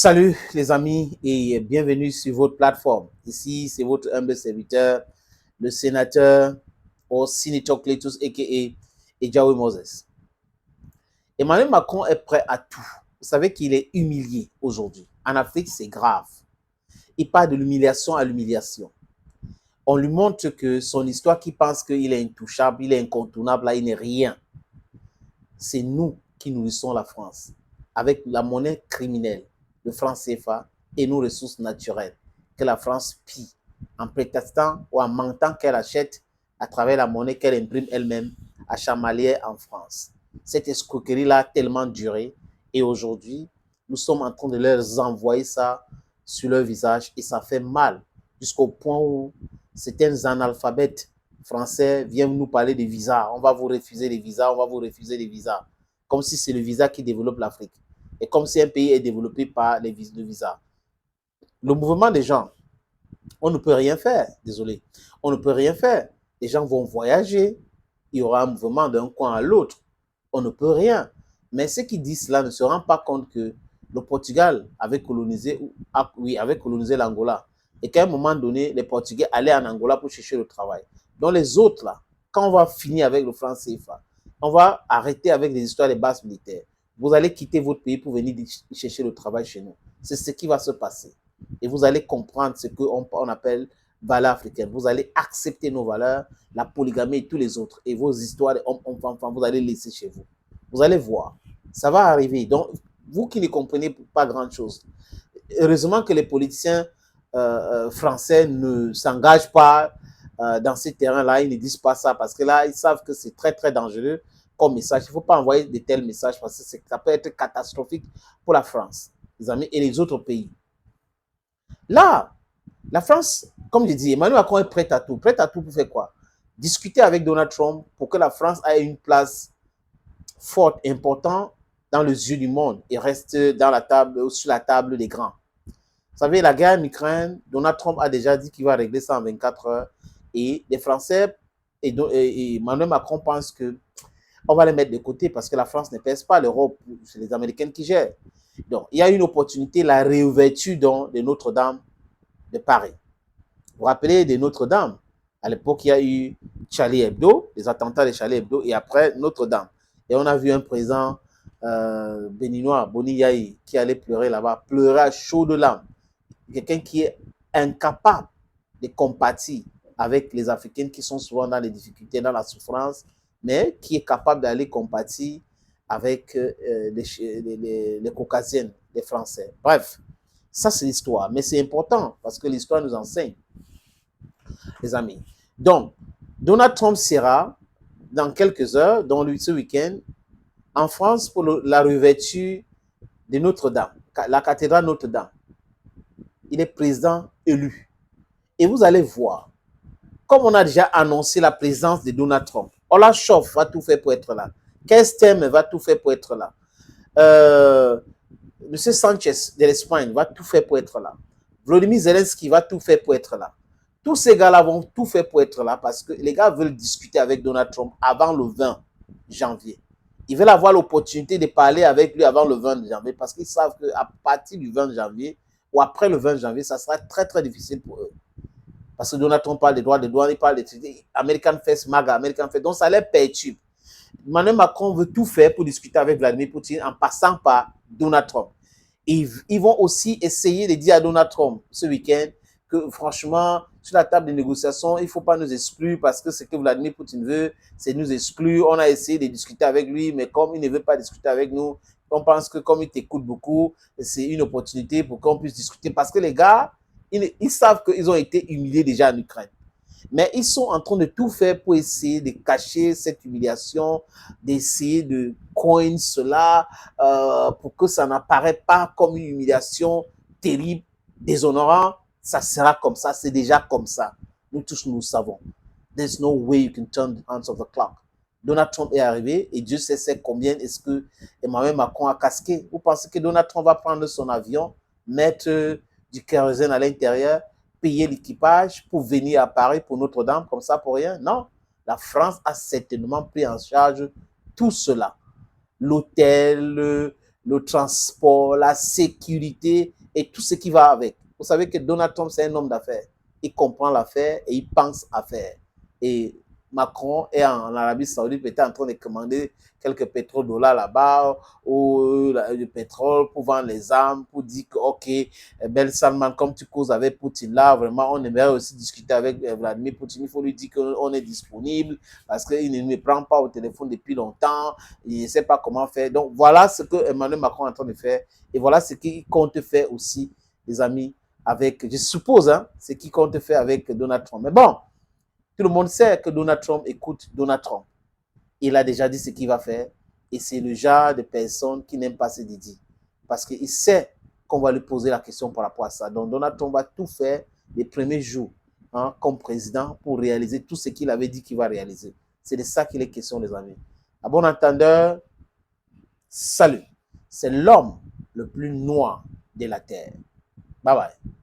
Salut les amis et bienvenue sur votre plateforme. Ici, c'est votre humble serviteur, le sénateur Senator Cletus a.k.a. Ejawe Moses. Emmanuel Macron est prêt à tout. Vous savez qu'il est humilié aujourd'hui. En Afrique, c'est grave. Il part de l'humiliation à l'humiliation. On lui montre que son histoire qui pense qu'il est intouchable, il est incontournable, là, il n'est rien. C'est nous qui nourrissons la France avec la monnaie criminelle, le franc CFA et nos ressources naturelles que la France pille en prétextant ou en mentant qu'elle achète à travers la monnaie qu'elle imprime elle-même à Chamalières en France. Cette escroquerie-là a tellement duré et aujourd'hui, nous sommes en train de leur envoyer ça sur leur visage et ça fait mal jusqu'au point où certains analphabètes français viennent nous parler de visas. On va vous refuser les visas, on va vous refuser les visas. Comme si c'est le visa qui développe l'Afrique. Et comme si un pays est développé par le visa. Le mouvement des gens, on ne peut rien faire, désolé. On ne peut rien faire. Les gens vont voyager, il y aura un mouvement d'un coin à l'autre. On ne peut rien. Mais ceux qui disent cela ne se rendent pas compte que le Portugal avait colonisé, avait colonisé l'Angola. Et qu'à un moment donné, les Portugais allaient en Angola pour chercher le travail. Donc les autres, là, quand on va finir avec le franc CFA, on va arrêter avec les histoires des bases militaires. Vous allez quitter votre pays pour venir chercher le travail chez nous. C'est ce qui va se passer. Et vous allez comprendre ce qu'on appelle valeurs africaines. Vous allez accepter nos valeurs, la polygamie et tous les autres. Et vos histoires de hommes-enfants, vous allez laisser chez vous. Vous allez voir. Ça va arriver. Donc, vous qui ne comprenez pas grand-chose, heureusement que les politiciens français ne s'engagent pas dans ces terrains-là. Ils ne disent pas ça parce que là, ils savent que c'est très, très dangereux comme message. Il ne faut pas envoyer de tels messages parce que ça peut être catastrophique pour la France, les amis, et les autres pays. Là, la France, comme je dis, Emmanuel Macron est prêt à tout. Prêt à tout pour faire quoi? Discuter avec Donald Trump pour que la France ait une place forte, importante dans les yeux du monde et reste dans la table, sur la table des grands. Vous savez, la guerre en Ukraine, Donald Trump a déjà dit qu'il va régler ça en 24 heures. Et les Français et Emmanuel Macron pensent qu'on va les mettre de côté parce que la France ne pèse pas, l'Europe, c'est les Américains qui gèrent. Donc, il y a une opportunité, la réouverture de Notre-Dame de Paris. Vous vous rappelez de Notre-Dame? À l'époque, il y a eu Charlie Hebdo, les attentats de Charlie Hebdo, et après Notre-Dame. Et on a vu un président béninois, Boni Yahi, qui allait pleurer là-bas, pleurer à chaudes larmes. Quelqu'un qui est incapable de compatir avec les Africains qui sont souvent dans les difficultés, dans la souffrance, mais qui est capable d'aller compatir avec les Caucasiennes, les Français. Bref, ça c'est l'histoire, mais c'est important parce que l'histoire nous enseigne, les amis. Donc, Donald Trump sera dans quelques heures, dans ce week-end, en France pour la réouverture de Notre-Dame, la cathédrale Notre-Dame. Il est président élu. Et vous allez voir, comme on a déjà annoncé la présence de Donald Trump, Olaf Scholz va tout faire pour être là. Keir Starmer va tout faire pour être là. M. Sanchez de l'Espagne va tout faire pour être là. Volodymyr Zelensky va tout faire pour être là. Tous ces gars-là vont tout faire pour être là parce que les gars veulent discuter avec Donald Trump avant le 20 janvier. Ils veulent avoir l'opportunité de parler avec lui avant le 20 janvier parce qu'ils savent qu'à partir du 20 janvier ou après le 20 janvier, ça sera très, très difficile pour eux. Parce que Donald Trump parle des droits de douane, il parle des American First, MAGA, American First. Donc, ça les perturbe. Emmanuel Macron veut tout faire pour discuter avec Vladimir Poutine en passant par Donald Trump. Et ils vont aussi essayer de dire à Donald Trump ce week-end que franchement, sur la table de négociation, il ne faut pas nous exclure parce que ce que Vladimir Poutine veut, c'est nous exclure. On a essayé de discuter avec lui, mais comme il ne veut pas discuter avec nous, on pense que comme il t'écoute beaucoup, c'est une opportunité pour qu'on puisse discuter. Parce que les gars, ils savent qu'ils ont été humiliés déjà en Ukraine. Mais ils sont en train de tout faire pour essayer de cacher cette humiliation, d'essayer de coin cela pour que ça n'apparaît pas comme une humiliation terrible, déshonorante. Ça sera comme ça, c'est déjà comme ça. Nous tous, nous savons. There's no way you can turn the hands of the clock. Donald Trump est arrivé et Dieu sait combien est-ce que Emmanuel Macron a casqué. Vous pensez que Donald Trump va prendre son avion, mettre du kérosène à l'intérieur, payer l'équipage pour venir à Paris pour Notre-Dame comme ça pour rien? Non. La France a certainement pris en charge tout cela. L'hôtel, le transport, la sécurité et tout ce qui va avec. Vous savez que Donald Trump, c'est un homme d'affaires. Il comprend l'affaire et il pense à faire. Et Macron est en Arabie Saoudite, peut-être en train de commander quelques pétrodollars là-bas, ou le pétrole pour vendre les armes, pour dire que, ok, Ben Salman, comme tu causes avec Poutine là, vraiment, on aimerait aussi discuter avec Vladimir Poutine. Il faut lui dire qu'on est disponible parce qu'il ne me prend pas au téléphone depuis longtemps, il ne sait pas comment faire. Donc, voilà ce que Emmanuel Macron est en train de faire et voilà ce qu'il compte faire aussi, les amis, avec, je suppose, hein, ce qu'il compte faire avec Donald Trump. Mais bon, tout le monde sait que Donald Trump écoute Donald Trump. Il a déjà dit ce qu'il va faire et c'est le genre de personne qui n'aime pas se dédier parce qu'il sait qu'on va lui poser la question par rapport à ça. Donc Donald Trump va tout faire les premiers jours hein, comme président pour réaliser tout ce qu'il avait dit qu'il va réaliser. C'est de ça qu'il est question, les amis. À bon entendeur, salut. C'est l'homme le plus noir de la terre. Bye bye.